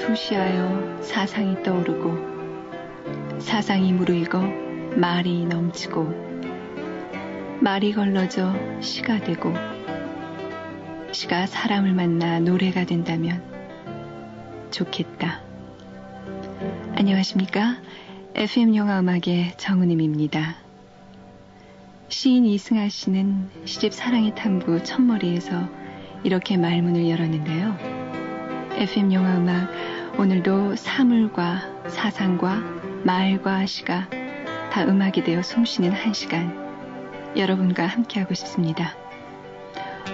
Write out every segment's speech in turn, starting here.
투시하여 사상이 떠오르고 사상이 무르익어 말이 넘치고 말이 걸러져 시가 되고 시가 사람을 만나 노래가 된다면 좋겠다. 안녕하십니까? FM 영화음악의 정은임입니다. 시인 이승아 씨는 시집 사랑의 탐구 첫머리에서 이렇게 말문을 열었는데요. FM 영화음악, 오늘도 사물과 사상과 말과 시가 다 음악이 되어 숨쉬는 한 시간, 여러분과 함께하고 싶습니다.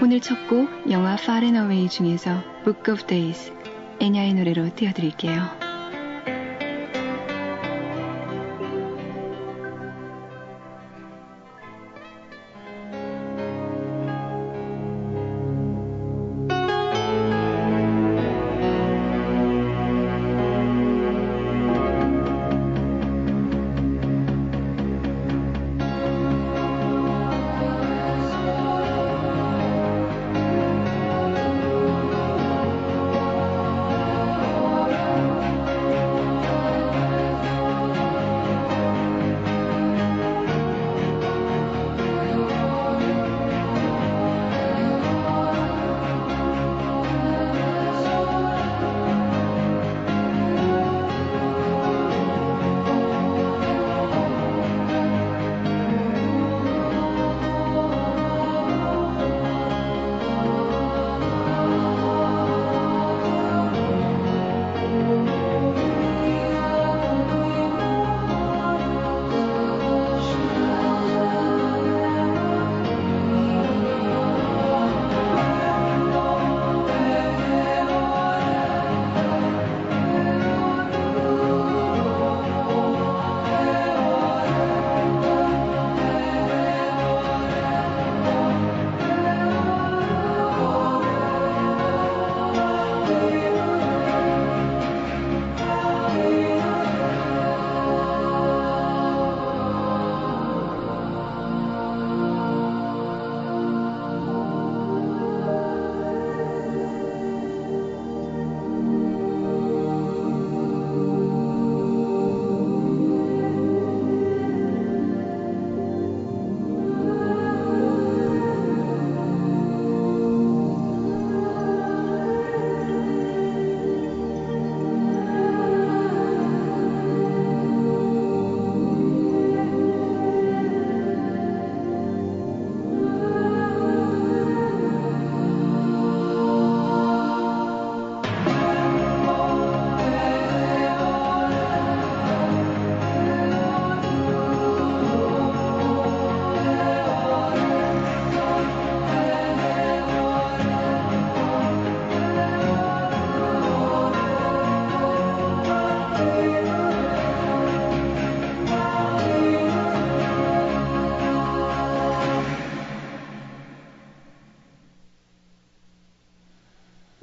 오늘 첫 곡 영화 Far and Away 중에서 Book of Days, 애냐의 노래로 띄워드릴게요.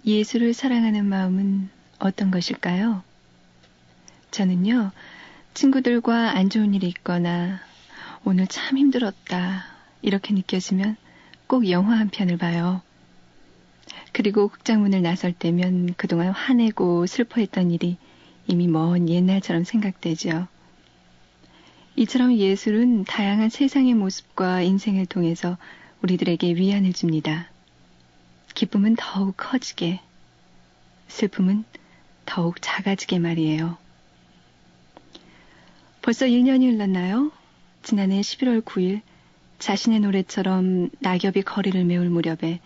예수를 사랑하는 마음은 어떤 것일까요? 저는요, 친구들과 안 좋은 일이 있거나 오늘 참 힘들었다 이렇게 느껴지면 꼭 영화 한 편을 봐요. 그리고 극장문을 나설 때면 그동안 화내고 슬퍼했던 일이 이미 먼 옛날처럼 생각되죠. 이처럼 예술은 다양한 세상의 모습과 인생을 통해서 우리들에게 위안을 줍니다. 기쁨은 더욱 커지게, 슬픔은 더욱 작아지게 말이에요. 벌써 1년이 흘렀나요? 지난해 11월 9일 자신의 노래처럼 낙엽이 거리를 메울 무렵에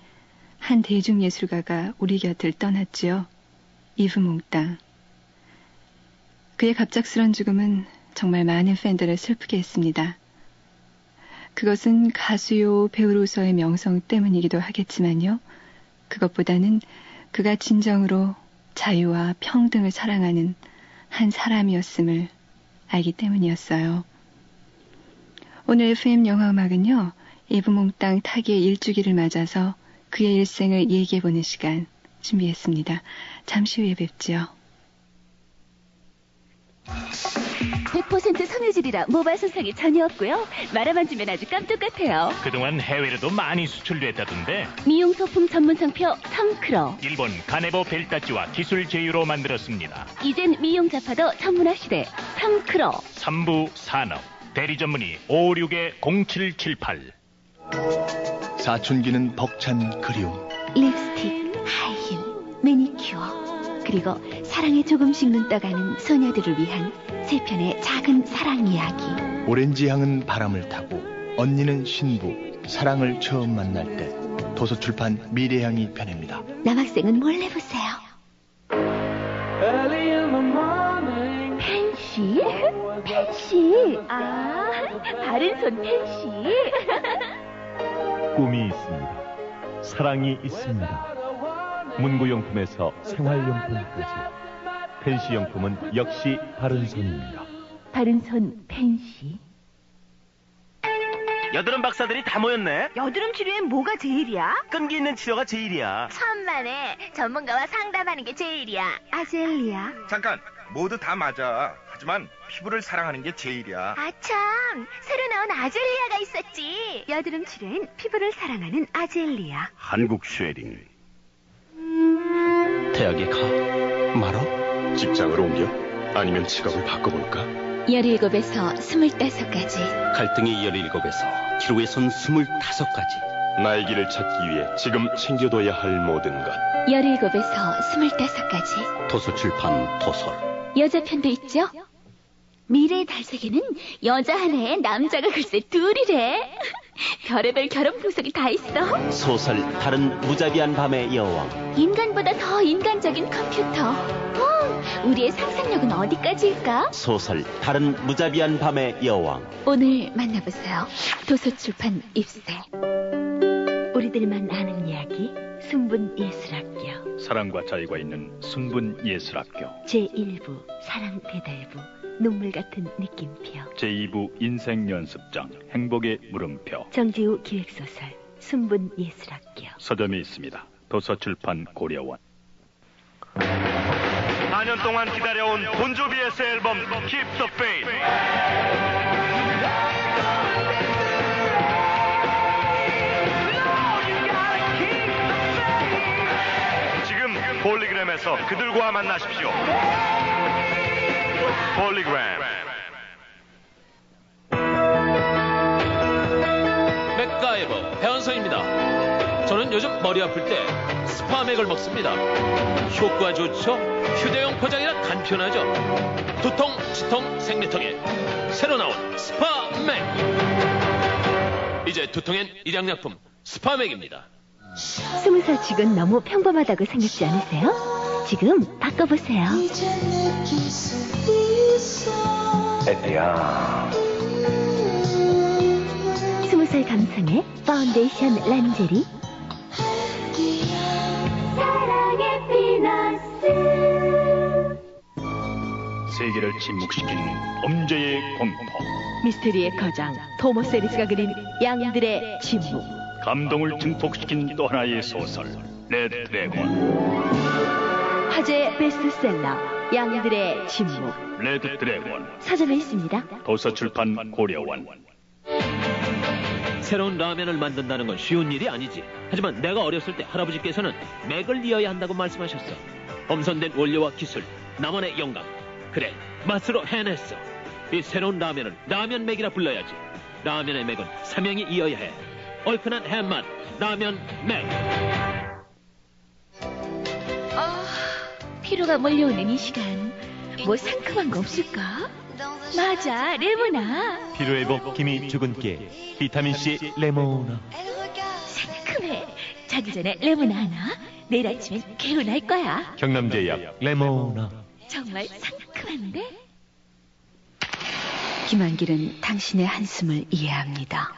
한 대중예술가가 우리 곁을 떠났지요. 이브 몽땅. 그의 갑작스런 죽음은 정말 많은 팬들을 슬프게 했습니다. 그것은 가수요 배우로서의 명성 때문이기도 하겠지만요. 그것보다는 그가 진정으로 자유와 평등을 사랑하는 한 사람이었음을 알기 때문이었어요. 오늘 FM 영화음악은요, 이브 몽땅 타기의 1주기를 맞아서 그의 일생을 얘기해보는 시간 준비했습니다. 잠시 후에 뵙지요. 100% 섬유질이라 모발 손상이 전혀 없고요. 말아만 주면 아주 깜짝 같아요. 그동안 해외로도 많이 수출됐다던데 미용 소품 전문 상표 텀크로. 일본 가네보 벨타찌와 기술 제휴로 만들었습니다. 이젠 미용 잡화도 전문화시대 텀크로. 3부 산업 대리 전문의 556-0778. 사춘기는 벅찬 그리움. 립스틱, 하이힐, 매니큐어. 그리고 사랑에 조금씩 눈 떠가는 소녀들을 위한 세 편의 작은 사랑 이야기. 오렌지 향은 바람을 타고 언니는 신부 사랑을 처음 만날 때 도서출판 미래향이 펴냅니다. 남학생은 몰래 보세요. 펜시? 펜시. 아, 바른 손 펜시. 꿈이 있습니다. 사랑이 있습니다. 문구용품에서 생활용품까지 펜시용품은 역시 바른손입니다. 바른손 펜시. 여드름 박사들이 다 모였네. 여드름 치료엔 뭐가 제일이야? 끈기 있는 치료가 제일이야. 천만에 전문가와 상담하는 게 제일이야. 아젤리아. 잠깐, 모두 다 맞아. 하지만 피부를 사랑하는 게 제일이야. 아참, 새로 나온 아젤리아가 있었지. 여드름 치료엔 피부를 사랑하는 아젤리아. 한국 쉐링. 대학에 가 말아? 직장을 옮겨? 아니면 직업을 바꿔볼까? 17에서 25까지. 갈등이 17에서 기로에선 25가지. 나의 길을 찾기 위해 지금 챙겨둬야 할 모든 것. 17에서 25까지. 도서출판 도서. 여자 편도 있죠? 미래의 달색에는 여자 하나에 남자가 글쎄 둘이래. 별의별 결혼 풍속이 다 있어. 소설 다른 무자비한 밤의 여왕. 인간보다 더 인간적인 컴퓨터. 우리의 상상력은 어디까지일까? 소설 다른 무자비한 밤의 여왕. 오늘 만나보세요. 도서출판 입세. 우리들만 아는 이야기 순분예술학교. 사랑과 자유가 있는 순분예술학교. 제1부 사랑대달부 눈물 같은 느낌표. 제2부 인생연습장 행복의 물음표. 정지우 기획소설 순분예술학교. 서점이 있습니다. 도서출판 고려원. 4년 동안 기다려온 본조비의 새 앨범 Keep the Faith. 지금 폴리그램에서 그들과 만나십시오. 폴리그램. 맥가이버 배원성입니다. 저는 요즘 머리 아플 때 스파맥을 먹습니다. 효과 좋죠? 휴대용 포장이라 간편하죠. 두통, 치통, 생리통에 새로 나온 스파맥. 이제 두통엔 일양약품 스파맥입니다. 20살 치곤 너무 평범하다고 생각지 않으세요? 지금 바꿔보세요. 에디야. 20살 감성의 파운데이션 란제리. 사랑의 피너스. 세계를 침묵시킨 범죄의 공포. 미스테리의 거장 토머스 에리스가 그린 양들의 침묵. 감동을 증폭시킨 또 하나의 소설 레드 드래곤. 화제 베스트셀러 양들의 침묵. 레드 드래곤. 서점에 있습니다. 도서출판 고려원. 새로운 라면을 만든다는 건 쉬운 일이 아니지. 하지만 내가 어렸을 때 할아버지께서는 맥을 이어야 한다고 말씀하셨어. 엄선된 원료와 기술, 나만의 영감. 그래, 맛으로 해냈어. 이 새로운 라면을 라면 맥이라 불러야지. 라면의 맥은 삼형이 이어야 해. 얼큰한 햄맛, 라면 맥. 피로가 몰려오는 이 시간, 뭐 상큼한 거 없을까? 맞아, 레모나. 피로회복 기미 주근깨 비타민C 레모나. 상큼해. 자기 전에 레모나 하나. 내일 아침엔 개운할 거야. 경남제약 레모나. 정말 상큼한데? 김한길은 당신의 한숨을 이해합니다.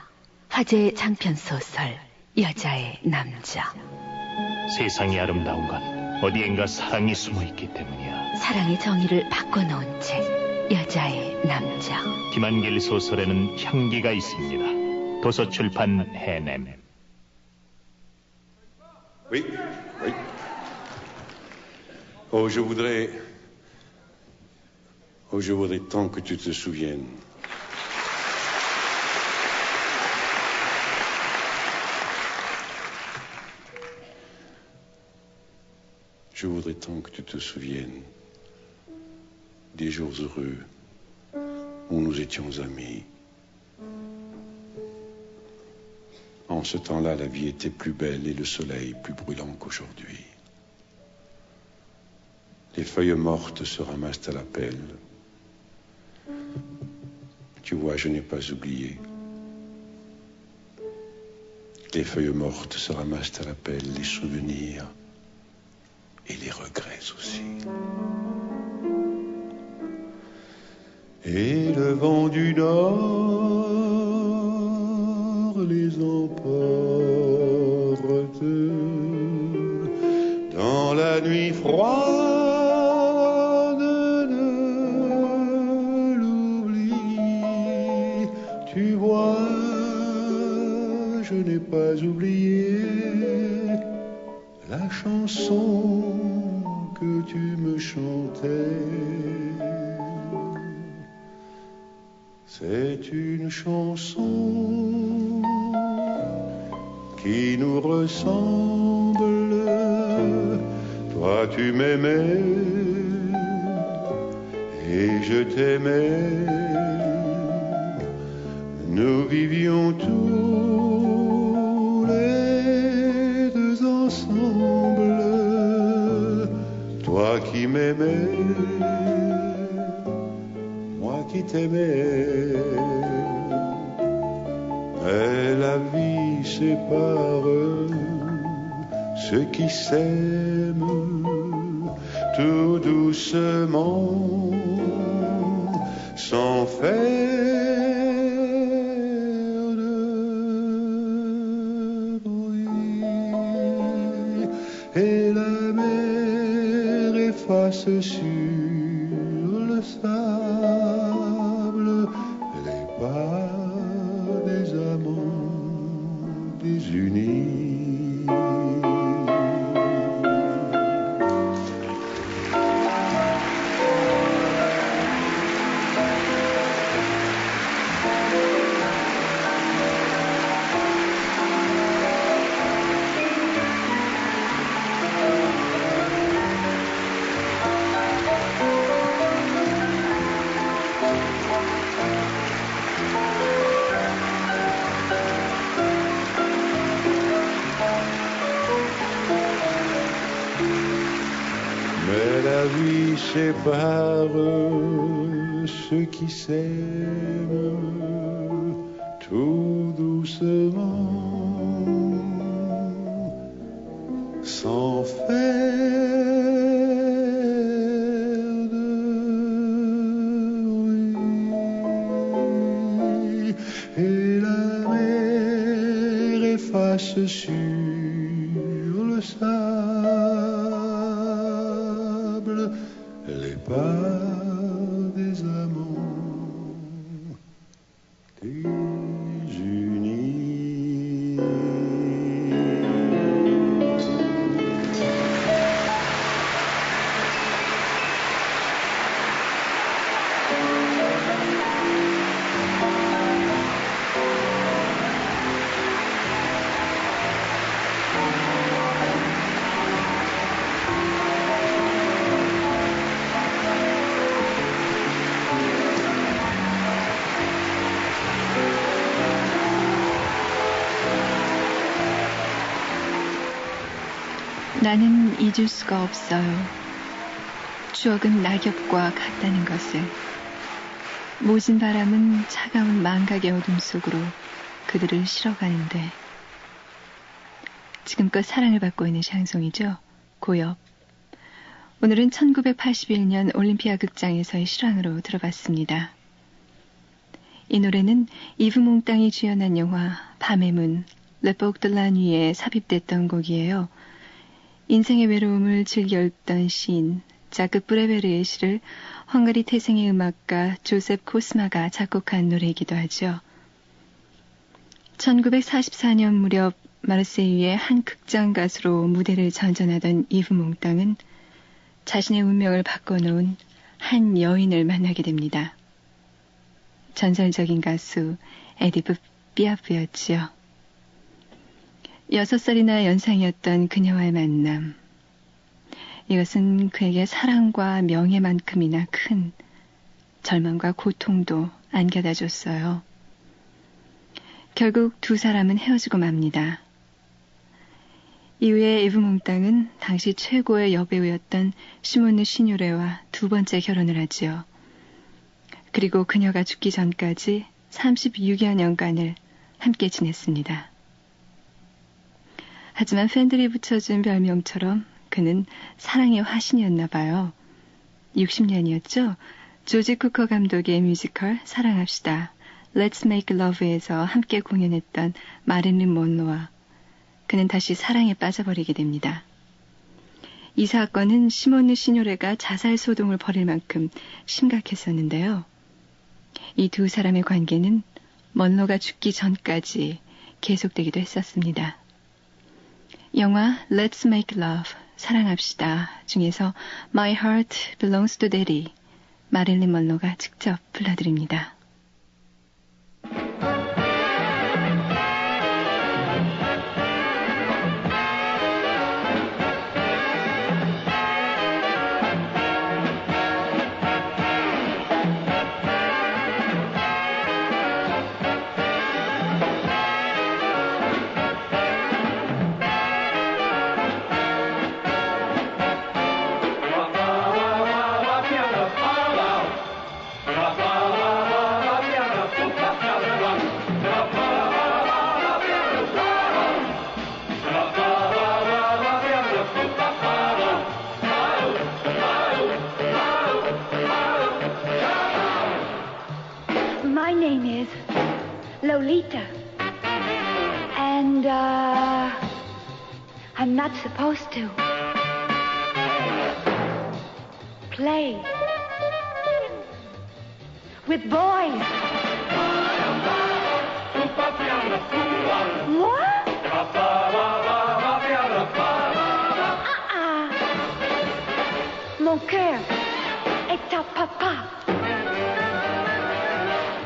화제의 장편 소설 여자의 남자. 세상이 아름다운 건 어디엔가 사랑이 숨어있기 때문이야. 사랑의 정의를 바꿔놓은 책 여자의 남자. 김한길 소설에는 향기가 있습니다. 도서출판 해냄. Oui, oui. Oh, je voudrais Oh, je voudrais tant que tu te souviennes. Je voudrais tant que tu te souviennes des jours heureux où nous étions amis. En ce temps-là, la vie était plus belle et le soleil plus brûlant qu'aujourd'hui. Les feuilles mortes se ramassent à la pelle. Tu vois, je n'ai pas oublié. Les feuilles mortes se ramassent à la pelle, les souvenirs et les regrets aussi. Et le vent du nord les emporte dans la nuit froide de l'oubli. Tu vois, je n'ai pas oublié la chanson que tu me chantais. C'est une chanson qui nous ressemble. Toi tu m'aimais et je t'aimais. Nous vivions tous les deux ensemble. Toi qui m'aimais, moi qui t'aimais. Mais la vie sépare ceux qui s'aiment tout doucement, sans faire de bruit. Et la mer efface sur le sable les pas des amants désunis. Sépare ceux qui s'aiment tout doucement, sans faire de bruit. Et la mer efface sur le sable les pas des amants désunis. 나는 잊을 수가 없어요. 추억은 낙엽과 같다는 것을. 모진 바람은 차가운 망각의 어둠 속으로 그들을 실어가는데. 지금껏 사랑을 받고 있는 샹송이죠. 고엽. 오늘은 1981년 올림피아 극장에서의 실황으로 들어봤습니다. 이 노래는 이브 몽땅이 주연한 영화 밤의 문, 레포크 드 라 누이에 삽입됐던 곡이에요. 인생의 외로움을 즐겨 읽던 시인 자크 브레베르의 시를 헝가리 태생의 음악가 조셉 코스마가 작곡한 노래이기도 하죠. 1944년 무렵 마르세유의 한 극장 가수로 무대를 전전하던 이브 몽땅은 자신의 운명을 바꿔놓은 한 여인을 만나게 됩니다. 전설적인 가수 에디프 피아프였지요. 6살이나 연상이었던 그녀와의 만남. 이것은 그에게 사랑과 명예만큼이나 큰 절망과 고통도 안겨다 줬어요. 결국 두 사람은 헤어지고 맙니다. 이후에 에브 몽땅은 당시 최고의 여배우였던 시모느 시뉴레와 두 번째 결혼을 하지요. 그리고 그녀가 죽기 전까지 36여 년간을 함께 지냈습니다. 하지만 팬들이 붙여준 별명처럼 그는 사랑의 화신이었나 봐요. 60년이었죠? 조지 쿠커 감독의 뮤지컬 사랑합시다, Let's Make Love에서 함께 공연했던 마릴린 먼로와 그는 다시 사랑에 빠져버리게 됩니다. 이 사건은 시모느 시뉴레가 자살 소동을 벌일 만큼 심각했었는데요. 이 두 사람의 관계는 먼로가 죽기 전까지 계속되기도 했었습니다. 영화 Let's Make Love, 사랑합시다 중에서 My Heart Belongs to Daddy, 마릴린 먼로가 직접 불러드립니다. My name is Lolita. And, I'm not supposed to play with boys. What? Mon cœur est à papa.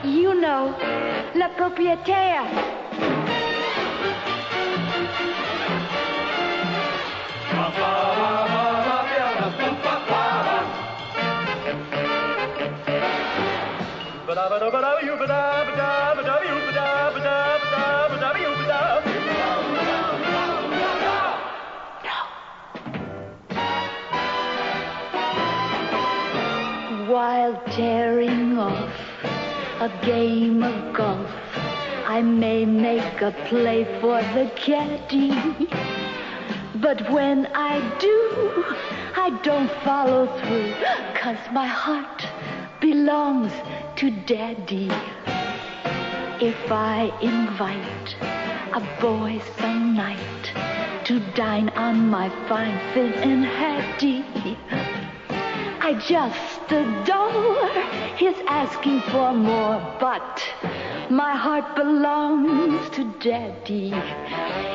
You know, le propriétaire. While tearing off a game of golf, I may make a play for the caddy. But when I do, I don't follow through, 'cause my heart belongs to Daddy. If I invite a boy some night to dine on my fine Finn and Hattie, I just adore his asking for more, but my heart belongs to Daddy.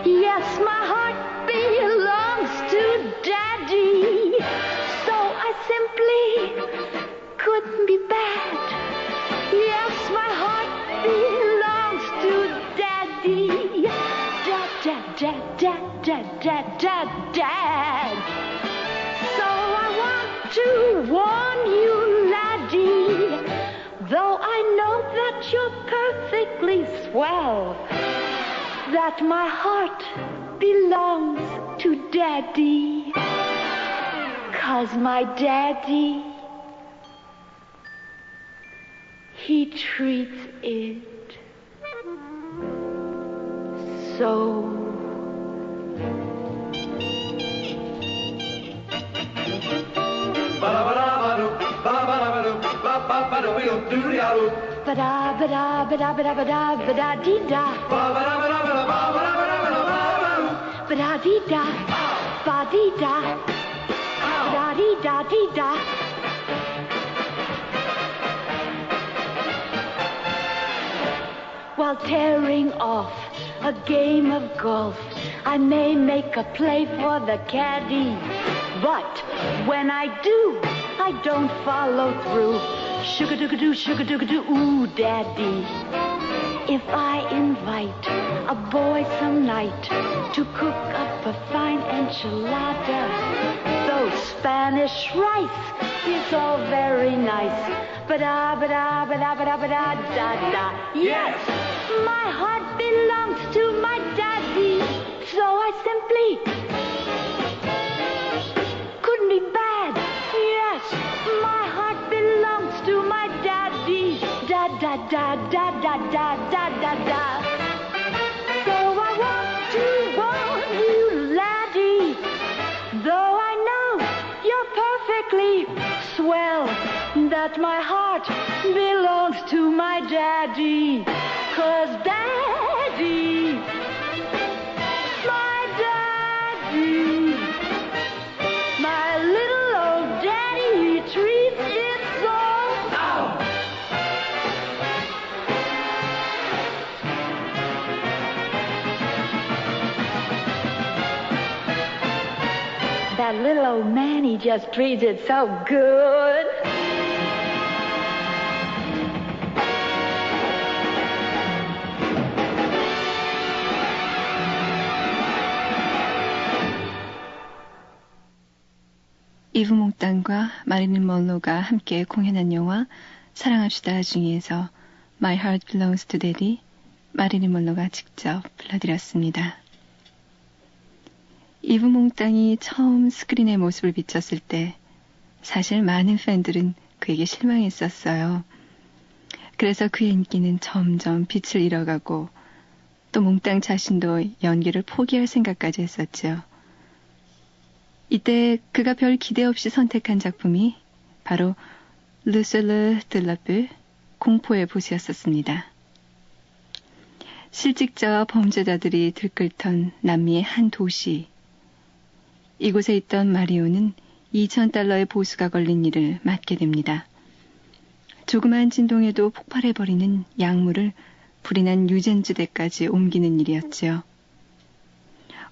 Yes, my heart belongs to Daddy. So I simply couldn't be bad. Yes, my heart belongs to Daddy. Dad, dad, dad, dad, dad, dad, dad, dad. So I want to warn you, laddie, though I know that you're perfectly swell, that my heart belongs to Daddy, 'cause my Daddy, he treats it so. Ba-da, ba-da, ba-da, ba-da, ba-da, ba-da, dee-da. Ba-da, dee-da, ba-dee-da, ba-da, dee-da, dee-da. While tearing off a game of golf, I may make a play for the caddy. But when I do, I don't follow through. Sugar-doo-ga-doo, ooh, Daddy. If I invite a boy some night to cook up a fine enchilada, though Spanish rice is all very nice, ba-da-ba-da-ba-da-ba-da-ba-da-da-da. Yes, my heart belongs to my daddy, so I simply couldn't be bad. Yes, my heart belongs to my daddy, da-da-da-da-da-da-da-da-da. So I want to warn you, laddie, though I know you're perfectly swell, that my heart belongs to my daddy, 'cause daddy, my daddy, my little old daddy, he treats it so. Ow! That little old man, he just treats it so good. 이브 몽땅과 마릴린 먼로가 함께 공연한 영화 사랑합시다 중에서 My Heart Belongs to Daddy, 마릴린 먼로가 직접 불러드렸습니다. 이브 몽땅이 처음 스크린에 모습을 비쳤을 때 사실 많은 팬들은 그에게 실망했었어요. 그래서 그의 인기는 점점 빛을 잃어가고 또 몽땅 자신도 연기를 포기할 생각까지 했었죠. 이때 그가 별 기대 없이 선택한 작품이 바로 Le Seul de la Peur, 공포의 보스였었습니다. 실직자와 범죄자들이 들끓던 남미의 한 도시. 이곳에 있던 마리오는 $2,000의 보수가 걸린 일을 맡게 됩니다. 조그마한 진동에도 폭발해버리는 약물을 불이 난 유전지대까지 옮기는 일이었죠.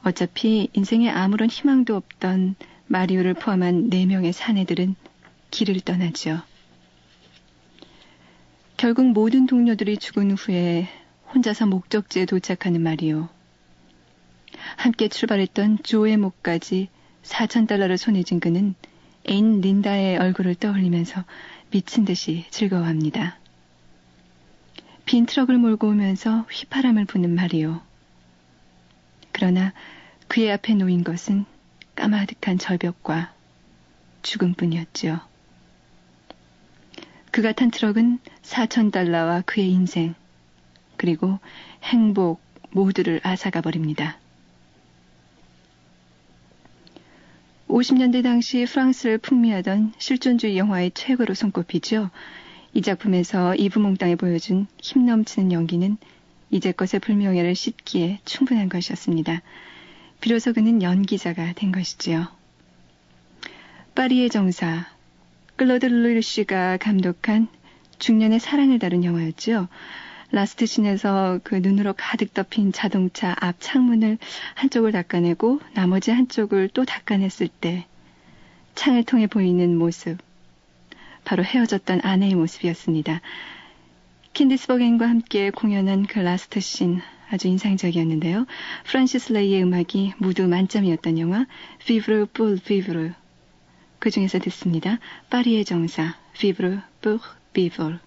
어차피 인생에 아무런 희망도 없던 마리오를 포함한 4명의 사내들은 길을 떠나죠. 결국 모든 동료들이 죽은 후에 혼자서 목적지에 도착하는 마리오. 함께 출발했던 조의 목까지 $4,000를 손에 쥔 그는 애인 린다의 얼굴을 떠올리면서 미친 듯이 즐거워합니다. 빈 트럭을 몰고 오면서 휘파람을 부는 마리오. 그러나 그의 앞에 놓인 것은 까마득한 절벽과 죽음뿐이었죠. 그가 탄 트럭은 $4,000와 그의 인생, 그리고 행복 모두를 앗아가 버립니다. 50년대 당시 프랑스를 풍미하던 실존주의 영화의 최고로 손꼽히죠. 이 작품에서 이브 몽땅이 보여준 힘 넘치는 연기는 이제껏의 불명예를 씻기에 충분한 것이었습니다. 비로소 그는 연기자가 된 것이지요. 파리의 정사, 클로드 르시가 감독한 중년의 사랑을 다룬 영화였죠. 라스트 씬에서 그 눈으로 가득 덮인 자동차 앞 창문을 한쪽을 닦아내고 나머지 한쪽을 또 닦아냈을 때 창을 통해 보이는 모습, 바로 헤어졌던 아내의 모습이었습니다. 캔디스 버겐과 함께 공연한 그 라스트 씬 아주 인상적이었는데요. 프란시스 레이의 음악이 무드 만점이었던 영화 Vivre pour Vivre, 그 중에서 듣습니다. 파리의 정사, Vivre pour Vivre.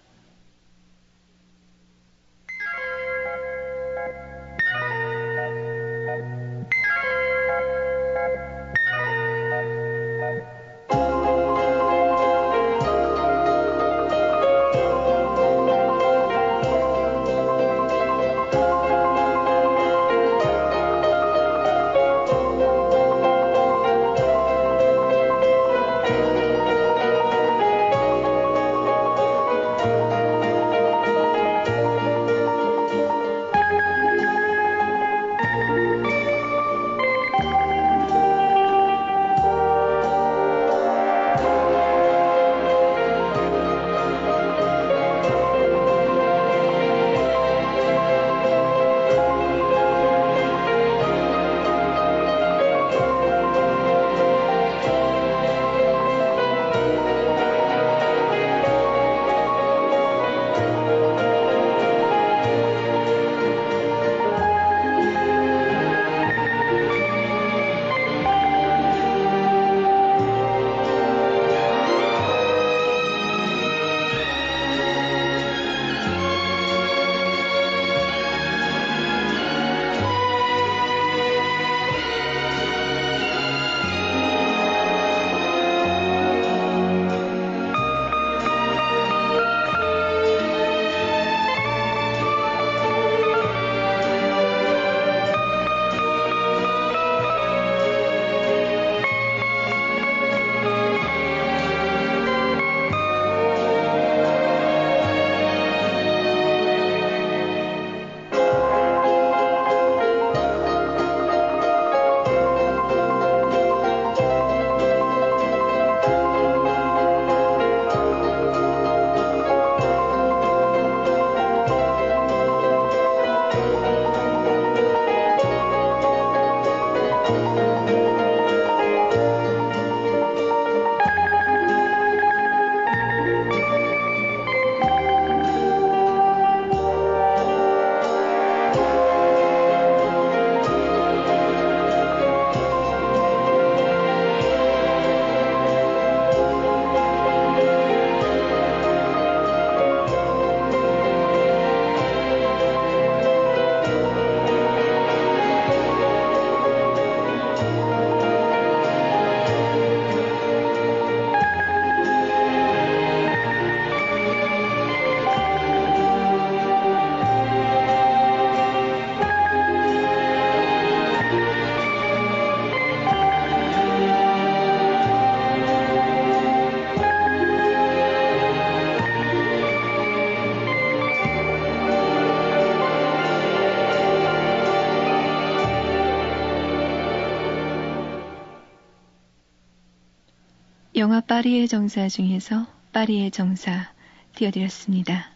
영화 파리의 정사 중에서 파리의 정사 띄워드렸습니다.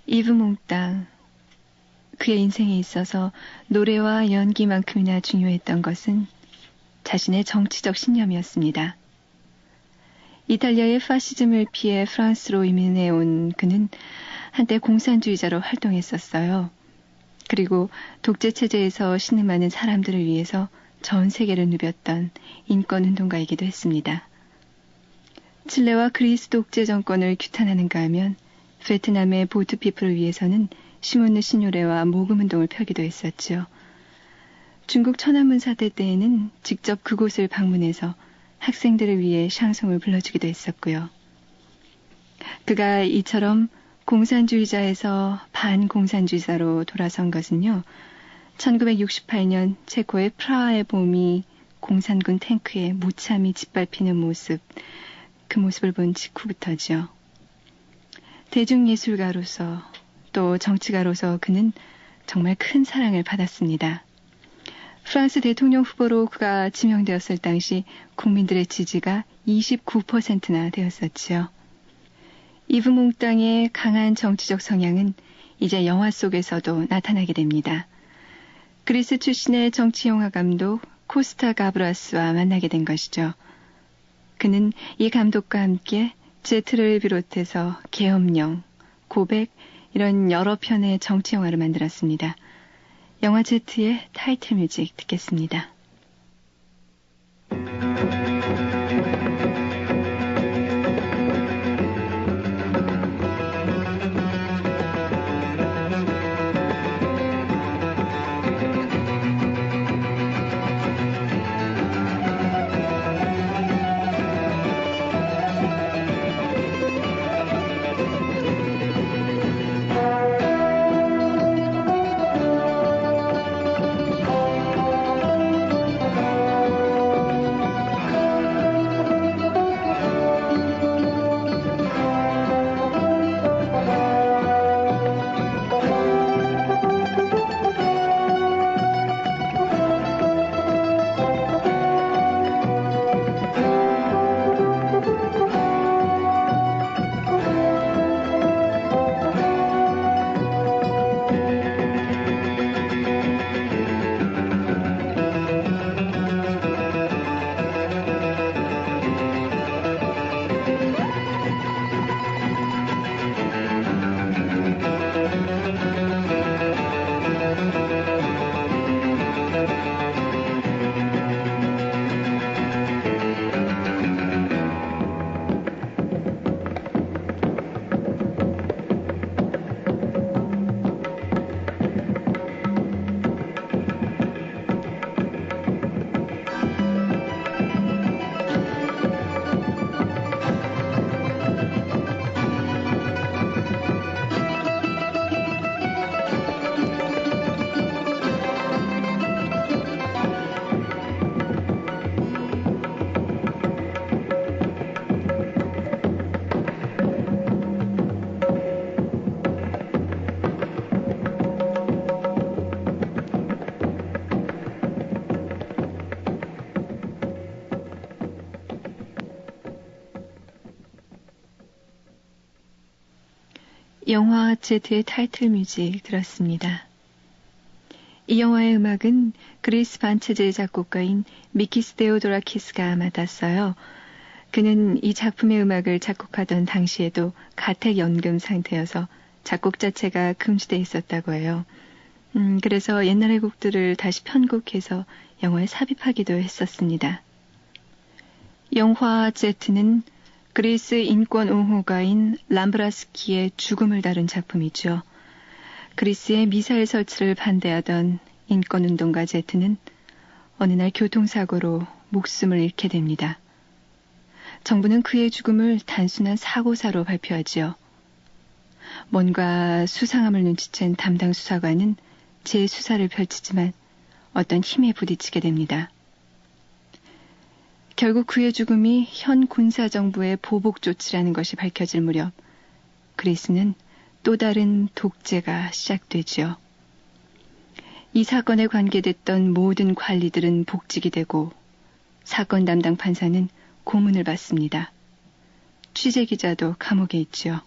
이브 몽땅, 그의 인생에 있어서 노래와 연기만큼이나 중요했던 것은 자신의 정치적 신념이었습니다. 이탈리아의 파시즘을 피해 프랑스로 이민해 온 그는 한때 공산주의자로 활동했었어요. 그리고 독재체제에서 신음하는 사람들을 위해서 전 세계를 누볐던 인권운동가이기도 했습니다. 칠레와 그리스 독재 정권을 규탄하는가 하면 베트남의 보트피플을 위해서는 시몬느 시뇨레와 모금운동을 펴기도 했었죠. 중국 천안문 사태 때에는 직접 그곳을 방문해서 학생들을 위해 샹송을 불러주기도 했었고요. 그가 이처럼 공산주의자에서 반공산주의자로 돌아선 것은요, 1968년 체코의 프라하의 봄이 공산군 탱크에 무참히 짓밟히는 모습, 그 모습을 본 직후부터죠. 대중예술가로서 또 정치가로서 그는 정말 큰 사랑을 받았습니다. 프랑스 대통령 후보로 그가 지명되었을 당시 국민들의 지지가 29%나 되었었지요. 이브 몽땅의 강한 정치적 성향은 이제 영화 속에서도 나타나게 됩니다. 그리스 출신의 정치영화 감독 코스타 가브라스와 만나게 된 것이죠. 그는 이 감독과 함께 제트를 비롯해서 계엄령, 고백 이런 여러 편의 정치영화를 만들었습니다. 영화 제트의 타이틀 뮤직 듣겠습니다. 영화 제트의 타이틀 뮤직 들었습니다. 이 영화의 음악은 그리스 반체제의 작곡가인 미키스 데오도라키스가 맡았어요. 그는 이 작품의 음악을 작곡하던 당시에도 가택연금 상태여서 작곡 자체가 금지돼 있었다고 해요. 그래서 옛날의 곡들을 다시 편곡해서 영화에 삽입하기도 했었습니다. 영화 제트는 그리스 인권 옹호가인 람브라스키의 죽음을 다룬 작품이죠. 그리스의 미사일 설치를 반대하던 인권운동가 제트는 어느 날 교통사고로 목숨을 잃게 됩니다. 정부는 그의 죽음을 단순한 사고사로 발표하지요. 뭔가 수상함을 눈치챈 담당 수사관은 재수사를 펼치지만 어떤 힘에 부딪히게 됩니다. 결국 그의 죽음이 현 군사정부의 보복 조치라는 것이 밝혀질 무렵 그리스는 또 다른 독재가 시작되지요. 이 사건에 관계됐던 모든 관리들은 복직이 되고 사건 담당 판사는 고문을 받습니다. 취재기자도 감옥에 있지요.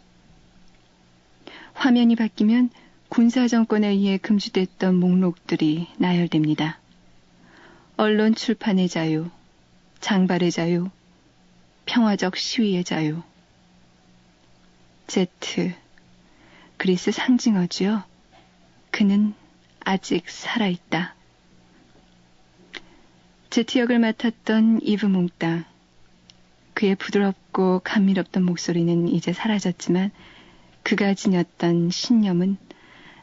화면이 바뀌면 군사정권에 의해 금지됐던 목록들이 나열됩니다. 언론 출판의 자유, 장발의 자유, 평화적 시위의 자유. 제트, 그리스 상징어지요. 그는 아직 살아있다. 제트 역을 맡았던 이브 몽땅. 그의 부드럽고 감미롭던 목소리는 이제 사라졌지만 그가 지녔던 신념은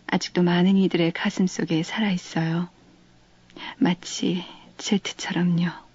아직도 많은 이들의 가슴 속에 살아있어요. 마치 제트처럼요.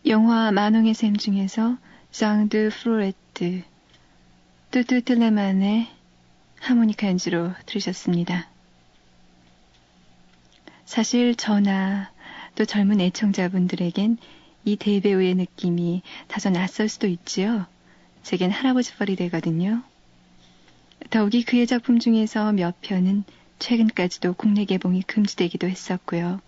영화 만홍의 샘 중에서 장드 프로레트, 뚜뚜틀레만의 하모니카 연주로 들으셨습니다. 사실 저나 또 젊은 애청자분들에겐 이 대배우의 느낌이 다소 낯설 수도 있지요. 제겐 할아버지 뻘이 되거든요. 더욱이 그의 작품 중에서 몇 편은 최근까지도 국내 개봉이 금지되기도 했었고요.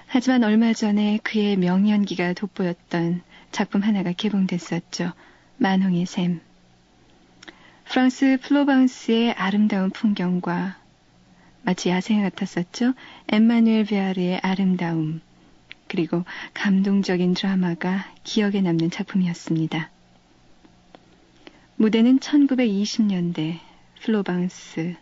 하지만 얼마 전에 그의 명연기가 돋보였던 작품 하나가 개봉됐었죠. 만홍의 샘. 프랑스 플로방스의 아름다운 풍경과 마치 야생 같았었죠. 엠마누엘 베아르의 아름다움, 그리고 감동적인 드라마가 기억에 남는 작품이었습니다. 무대는 1920년대 플로방스.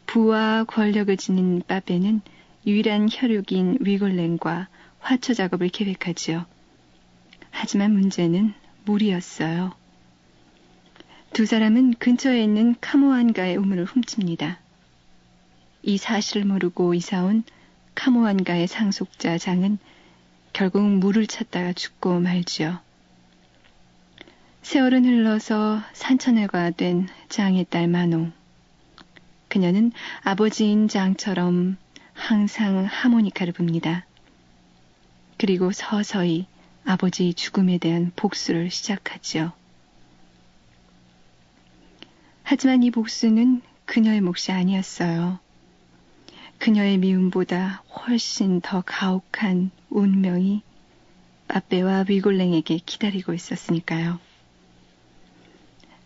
부와 권력을 지닌 빠베는 유일한 혈육인 위골랭과 화초 작업을 계획하지요. 하지만 문제는 물이었어요. 두 사람은 근처에 있는 카모안가의 우물을 훔칩니다. 이 사실을 모르고 이사온 카모안가의 상속자 장은 결국 물을 찾다가 죽고 말지요. 세월은 흘러서 산천애가 된 장의 딸 마농. 그녀는 아버지인 장처럼 항상 하모니카를 붑니다. 그리고 서서히 아버지의 죽음에 대한 복수를 시작하지요. 하지만 이 복수는 그녀의 몫이 아니었어요. 그녀의 미움보다 훨씬 더 가혹한 운명이 빠빼와 위골랭에게 기다리고 있었으니까요.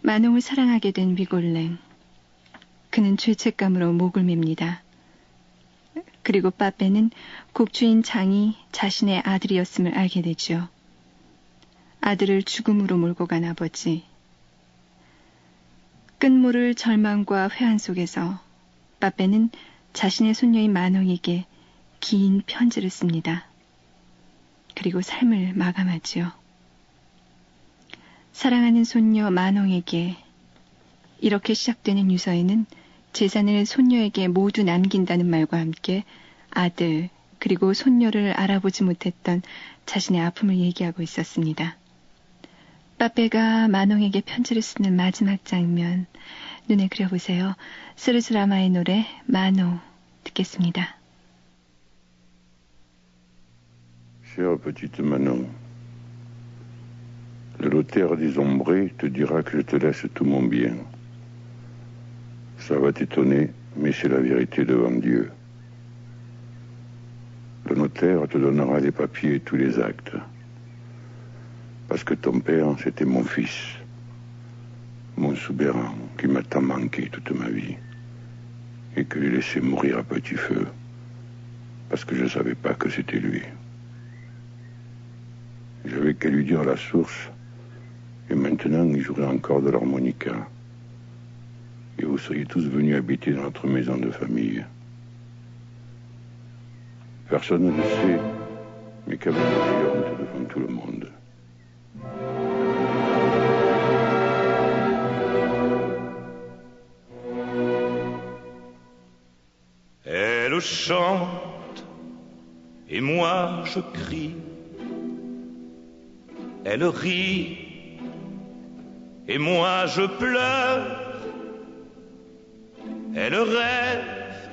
마농을 사랑하게 된 위골랭. 그는 죄책감으로 목을 맵니다. 그리고 빠빼는 곡주인 장이 자신의 아들이었음을 알게 되죠. 아들을 죽음으로 몰고 간 아버지. 끝모를 절망과 회한 속에서 빠빼는 자신의 손녀인 마농에게 긴 편지를 씁니다. 그리고 삶을 마감하지요. 사랑하는 손녀 마농에게 이렇게 시작되는 유서에는 재산을 손녀에게 모두 남긴다는 말과 함께 아들 그리고 손녀를 알아보지 못했던 자신의 아픔을 얘기하고 있었습니다. 빠빼가 마농에게 편지를 쓰는 마지막 장면 눈에 그려보세요. 스르스라마의 노래 마노 듣겠습니다. Chère petite Manon, le notaire désembré te dira que je te laisse tout mon bien. Ça va t'étonner, mais c'est la vérité devant Dieu. Le notaire te donnera les papiers et tous les actes. Parce que ton père, c'était mon fils, mon souverain, qui m'a tant manqué toute ma vie, et que j'ai laissé mourir à petit feu, parce que je ne savais pas que c'était lui. J'avais qu'à lui dire la source, et maintenant il jouerait encore de l'harmonica. Et vous seriez tous venus habiter dans notre maison de famille. Personne ne le sait, mais qu'avec honte devant tout le monde. Elle chante et moi je crie. Elle rit et moi je pleure. Elle rêve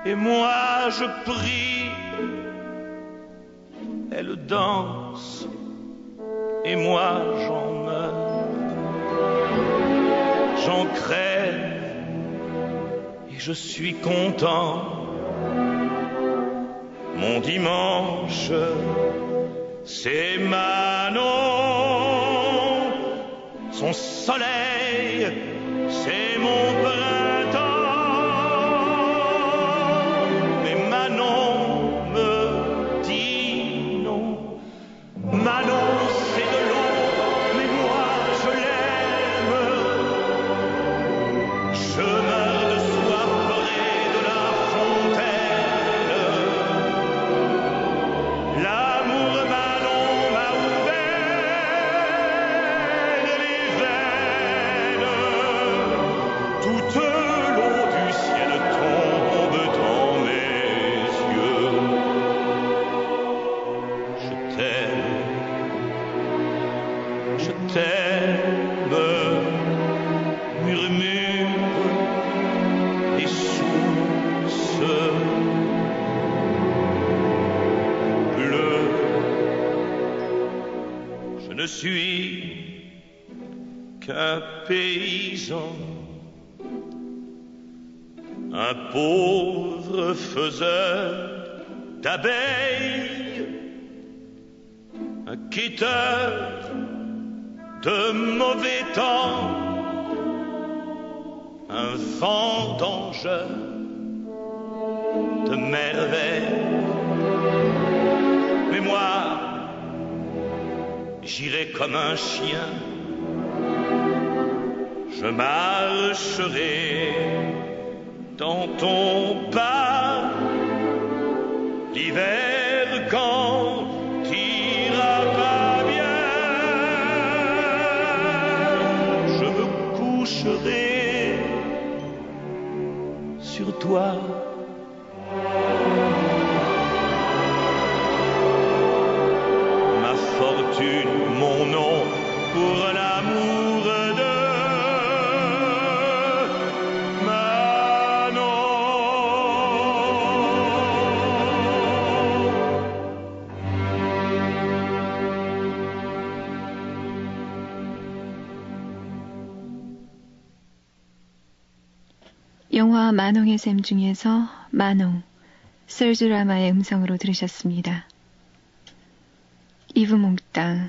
et moi je prie. Elle danse et moi j'en meurs. J'en crève et je suis content. Mon dimanche, c'est Manon. Son soleil, c'est mon printemps. Mais Manon me dit non. Manon, c'est de l'eau, mais moi je l'aime. Je meurs de soif près de la fontaine. L'amour Manon m'a ouvert les veines. Toute l'eau du ciel tombe dans mes yeux. Je t'aime, murmure les sources bleues. Je ne ne suis qu'un paysan, un pauvre faiseur d'abeilles, un quitteur de mauvais temps, un vendangeur de merveilles. Mais moi, j'irai comme un chien, je marcherai dans ton pas, l'hiver quand t'ira pas bien, je me coucherai sur toi. Ma fortune, mon nom, pour l'amour de Manon. 영화 만홍의 샘 중에서 만홍, 설주 라마의 음성으로 들으셨습니다. 이브 몽땅,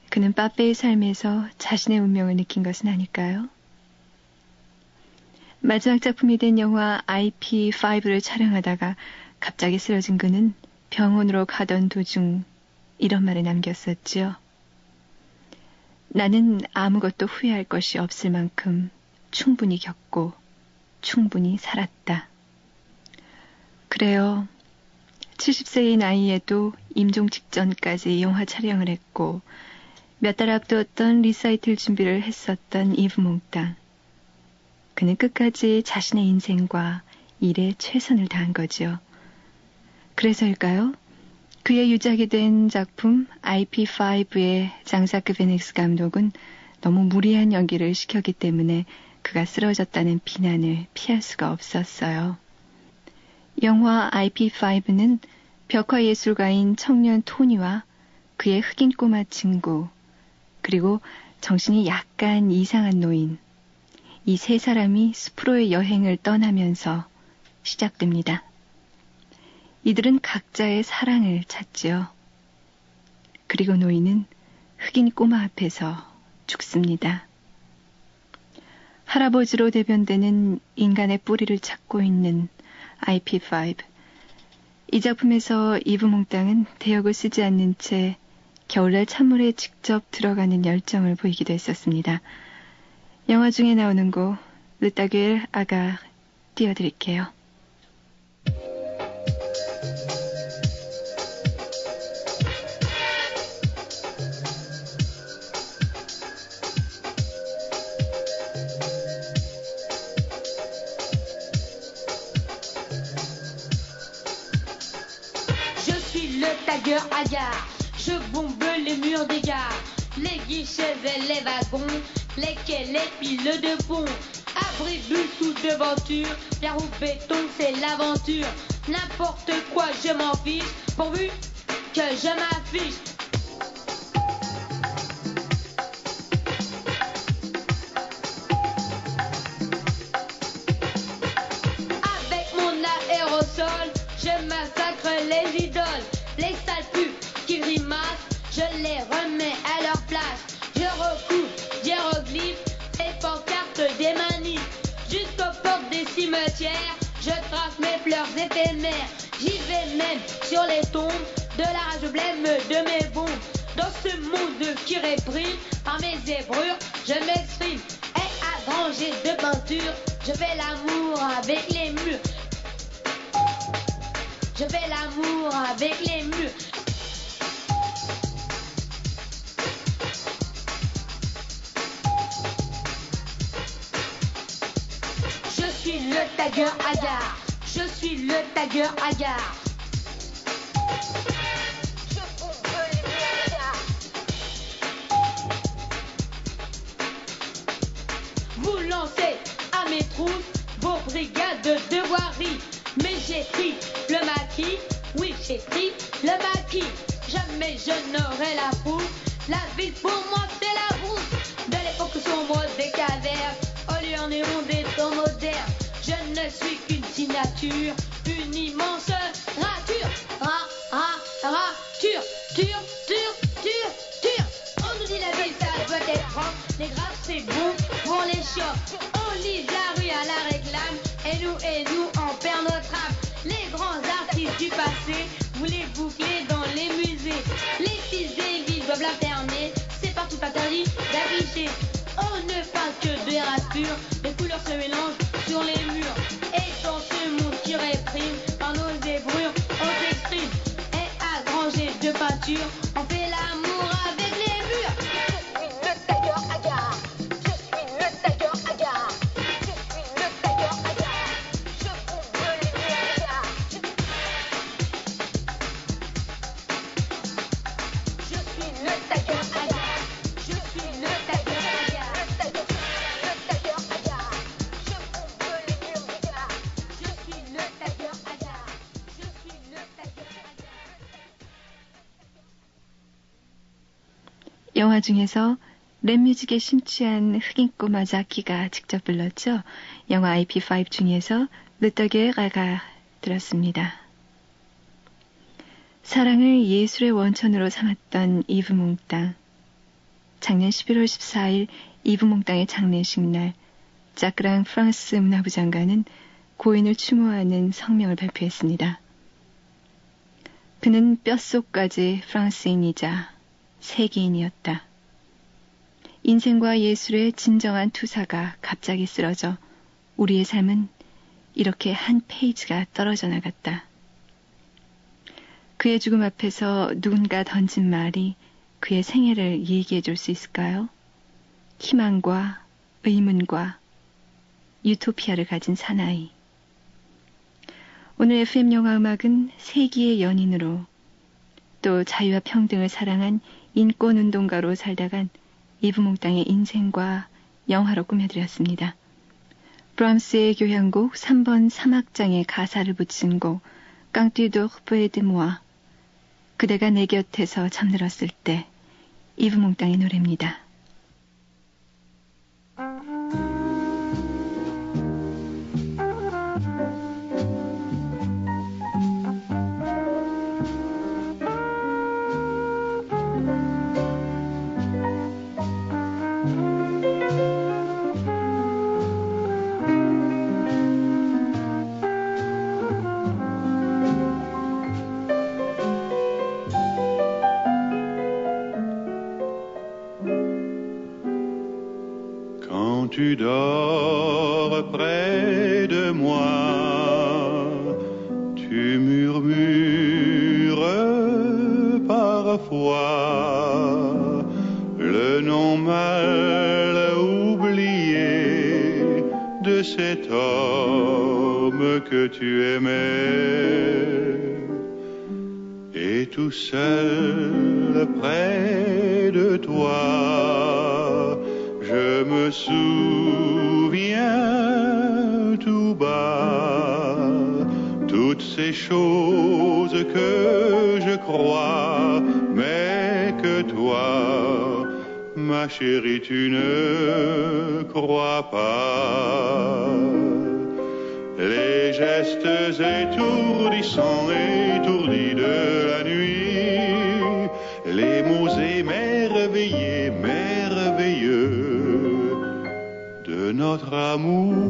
그는 빠페의 삶에서 자신의 운명을 느낀 것은 아닐까요? 마지막 작품이 된 영화 IP5를 촬영하다가 갑자기 쓰러진 그는 병원으로 가던 도중 이런 말을 남겼었죠. 나는 아무것도 후회할 것이 없을 만큼 충분히 겪고 충분히 살았다. 그래요. 70세의 나이에도 임종 직전까지 영화 촬영을 했고 몇 달 앞두었던 리사이틀 준비를 했었던 이브 몽땅. 그는 끝까지 자신의 인생과 일에 최선을 다한 거죠. 그래서일까요? 그의 유작이 된 작품 IP5의 장사크 베넥스 감독은 너무 무리한 연기를 시켰기 때문에 그가 쓰러졌다는 비난을 피할 수가 없었어요. 영화 IP5는 벽화예술가인 청년 토니와 그의 흑인 꼬마 친구, 그리고 정신이 약간 이상한 노인, 이 세 사람이 숲으로의 여행을 떠나면서 시작됩니다. 이들은 각자의 사랑을 찾지요. 그리고 노인은 흑인 꼬마 앞에서 죽습니다. 할아버지로 대변되는 인간의 뿌리를 찾고 있는 IP5. 이 작품에서 이브 몽땅은 대역을 쓰지 않는 채 겨울날 찬물에 직접 들어가는 열정을 보이기도 했었습니다. 영화 중에 나오는 곡 르따겔 아가 띄워드릴게요. Tagueur hagard, je bombe les murs des gares, les guichets et les wagons, les quais, les piles de pont, abribus sous devanture, pierre ou béton, c'est l'aventure, n'importe quoi je m'en fiche, pourvu que je m'affiche. Avec mon aérosol, je massacre les idoles. Les sales putes qui grimacent, je les remets à leur place. Je recoupe d'hiéroglyphes, les pancartes des manifs. Jusqu'aux portes des cimetières, je trace mes fleurs éphémères. J'y vais même sur les tombes de la rage blême de mes bombes. Dans ce monde qui réprime, par mes zébrures, je m'exprime. Et à danger de peinture, je fais l'amour avec les murs. Je fais l'amour avec les murs. Je suis le tagueur hagard. Je suis le tagueur hagard. Je bombe les milliards. Vous lancez à mes trousses vos brigades de voirie. Mais j'ai pris le maquis, oui j'ai pris le maquis. Jamais je n'aurai la pousse La ville pour moi c'est la brousse de l'époque sombre des cavernes. Au lieu en néon des temps modernes, je ne suis qu'une signature, une immense rature. Rature, ture. On nous dit la ville ça doit être propre, les graves c'est bon pour les chiots. On lise la rue à la réclame, et nous on perd notre âme. Les grands artistes du passé, vous les bouclez dans les musées. Les fils des villes doivent l'alterner, c'est partout interdit d'afficher. On ne parle que de races pures, les couleurs se mélangent sur les murs. Et dans ce monde qui réprime, par nos zébrures, on s'exprime. Et à granger de peinture, on fait l'amour avec les murs. Je suis le tailleur hagard, je suis le tailleur hagard, je suis le tailleur hagard, je couvre les murs hagards. Je suis le tailleur hagard, je suis le tailleur hagard, le tailleur hagard, je couvre les murs hagards. Je suis le tailleur hagard, je suis le tailleur hagard. 영화 중에서 랩 뮤직에 심취한 흑인 꼬마 자키가 직접 불렀죠. 영화 IP5 중에서 르떡의 가가 들었습니다. 사랑을 예술의 원천으로 삼았던 이브 몽땅. 작년 11월 14일 이브 몽땅의 장례식 날 자크랑 프랑스 문화부 장관은 고인을 추모하는 성명을 발표했습니다. 그는 뼛속까지 프랑스인이자 세계인이었다. 인생과 예술의 진정한 투사가 갑자기 쓰러져 우리의 삶은 이렇게 한 페이지가 떨어져 나갔다. 그의 죽음 앞에서 누군가 던진 말이 그의 생애를 얘기해 줄 수 있을까요? 희망과 의문과 유토피아를 가진 사나이. 오늘 FM 영화 음악은 세기의 연인으로 또 자유와 평등을 사랑한 인권운동가로 살다간 이브 몽땅의 인생과 영화로 꾸며드렸습니다. 브람스의 교향곡 3번 3악장의 가사를 붙인 곡 Quand tu dors près de moi, 그대가 내 곁에서 잠들었을 때, 이브 몽땅의 노래입니다. Tu dors près de moi, tu murmures parfois le nom mal oublié de cet homme que tu aimais. Et tout seul près de toi, je me souviens tout bas, toutes ces choses que je crois, mais que toi, ma chérie, tu ne crois pas. Les gestes étourdissants, étourdis de la nuit, les mots émerveillés, merveilleux de notre amour.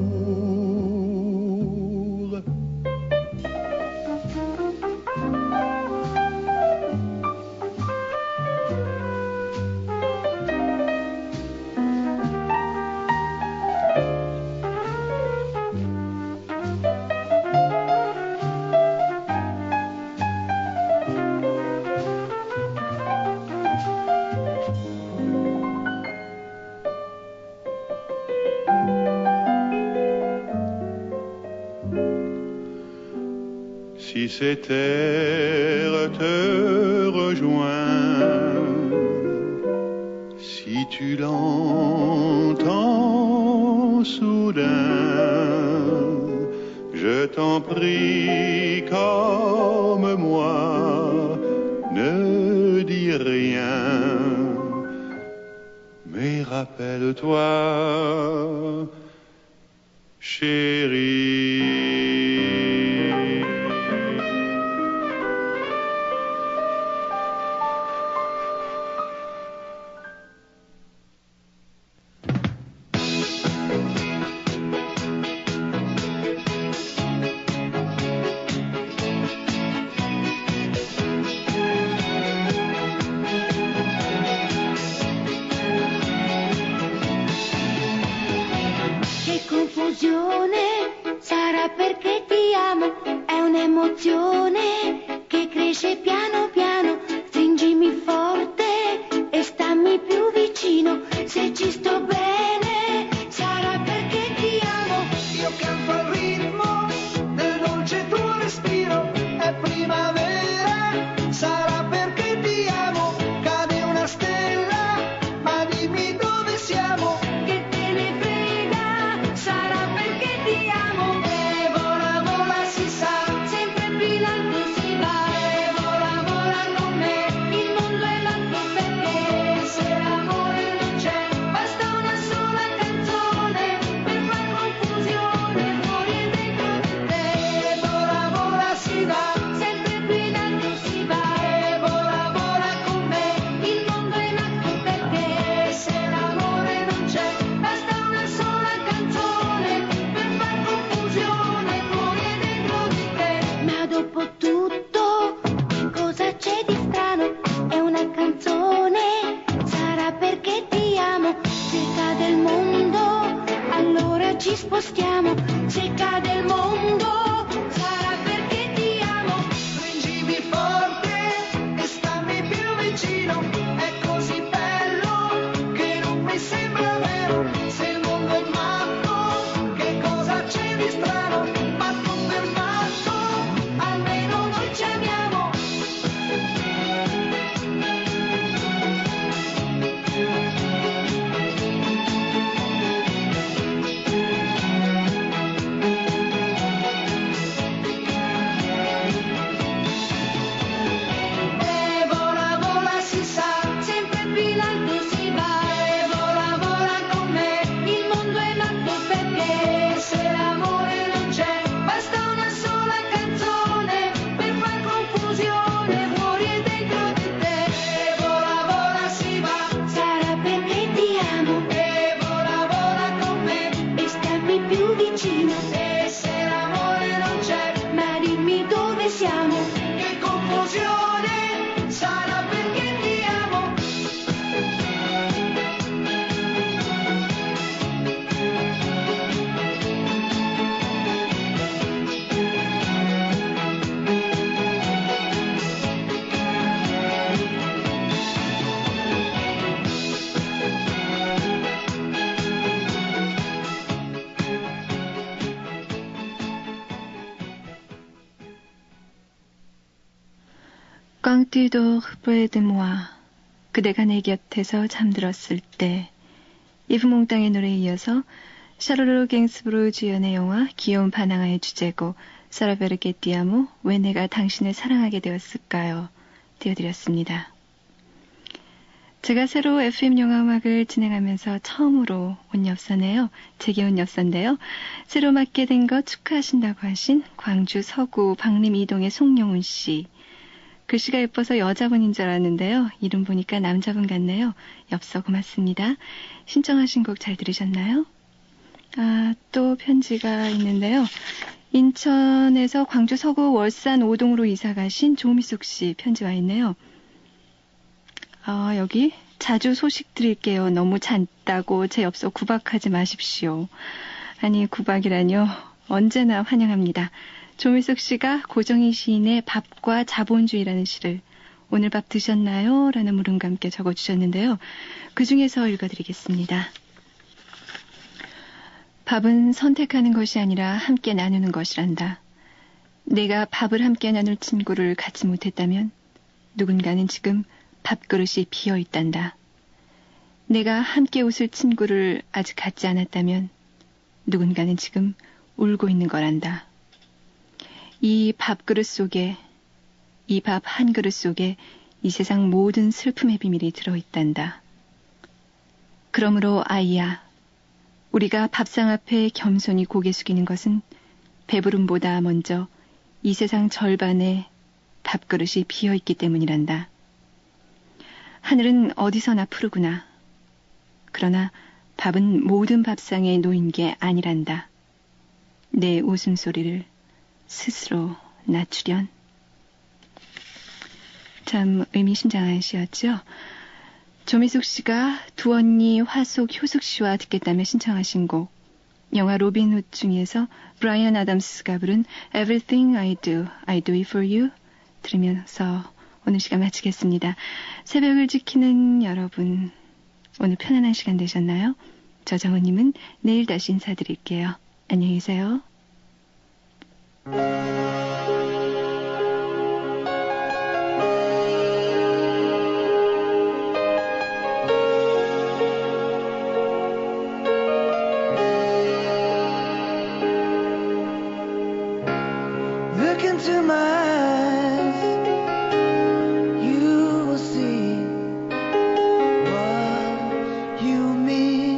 Si cette terre te rejoint, si tu l'entends soudain, je t'en prie comme moi, ne dis rien. rappelle-toi, chérie. Sarà perché ti amo, è un'emozione che cresce piano piano. Stringimi forte e stammi più vicino. Se ci sto bene, sarà perché ti amo. Io canto al ritmo del dolce tuo respiro. È primavera, sarà perché ti amo. Cade una stella, ma dimmi dove siamo. Che te ne frega, sarà perché ti amo. E vola, vola, si sa, sempre più in alto si va. E vola, vola con me, il mondo è l'altro perché se l'amore non c'è, basta una sola canzone per far confusione fuori e dentro di te. E vola, vola, si va, sempre più in alto si va. E vola, vola con me, il mondo è l'altro perché se l'amore non c'è, basta una sola canzone per far confusione fuori e dentro di te. Ma dopo tutto, cosa c'è di strano? È una canzone, sarà perché ti amo. Se cade il mondo, allora ci spostiamo. Se cade il mondo, sarà perché ti amo. Stringimi forte e stammi più vicino. È così bello che non mi sembra vero. Se il mondo è matto, che cosa c'è di strano? Matto per matto, almeno noi ci amiamo. E vola, vola, si sa, sempre più in alto si va. E vola, vola con me, il mondo è l'altro perché se l'amore non c'è, basta una sola canzone per far confusione fuori e dentro di te. E vola, vola, si va, sarà perché ti amo. E vola, vola con me e stammi più vicino. E se l'amore non c'è, ma dimmi dove siamo. Che confusione, sarà perché ti amo. Quand tu dors près de moi, 그대가 내 곁에서 잠들었을 때. 이브 몽땅의 노래에 이어서 샤를로 갱스브로 주연의 영화 귀여운 바나나의 주제곡 사라베르게 띠아모 왜 내가 당신을 사랑하게 되었을까요? 띄워드렸습니다. 제가 새로 FM 영화음악을 진행하면서 처음으로 온 엽서네요. 제게 온 엽서인데요. 새로 맡게 된 거 축하하신다고 하신 광주 서구 방림 이동의 송영훈 씨. 글씨가 예뻐서 여자분인 줄 알았는데요. 이름 보니까 남자분 같네요. 엽서 고맙습니다. 신청하신 곡 잘 들으셨나요? 또 편지가 있는데요. 인천에서 광주 서구 월산 5동으로 이사 가신 조미숙 씨 편지 와 있네요. 여기 자주 소식 드릴게요. 너무 잦다고 제 엽서 구박하지 마십시오. 아니 구박이라뇨. 언제나 환영합니다. 조미숙 씨가 고정희 시인의 밥과 자본주의라는 시를 오늘 밥 드셨나요? 라는 물음과 함께 적어주셨는데요. 그 중에서 읽어드리겠습니다. 밥은 선택하는 것이 아니라 함께 나누는 것이란다. 내가 밥을 함께 나눌 친구를 갖지 못했다면 누군가는 지금 밥그릇이 비어있단다. 내가 함께 웃을 친구를 아직 갖지 않았다면 누군가는 지금 울고 있는 거란다. 이 밥그릇 속에, 이 밥 한 그릇 속에 이 세상 모든 슬픔의 비밀이 들어있단다. 그러므로 아이야, 우리가 밥상 앞에 겸손히 고개 숙이는 것은 배부름보다 먼저 이 세상 절반의 밥그릇이 비어있기 때문이란다. 하늘은 어디서나 푸르구나. 그러나 밥은 모든 밥상에 놓인 게 아니란다. 내 웃음소리를 스스로 낮추련. 참 의미심장한 시였죠. 조미숙 씨가 두 언니 화속 효숙 씨와 듣겠다며 신청하신 곡, 영화 로빈 훗 중에서 브라이언 아담스가 부른 Everything I Do It For You 들으면서 오늘 시간 마치겠습니다. 새벽을 지키는 여러분, 오늘 편안한 시간 되셨나요? 저 정은님은 내일 다시 인사드릴게요. 안녕히 계세요. Look into my eyes, you will see what you mean.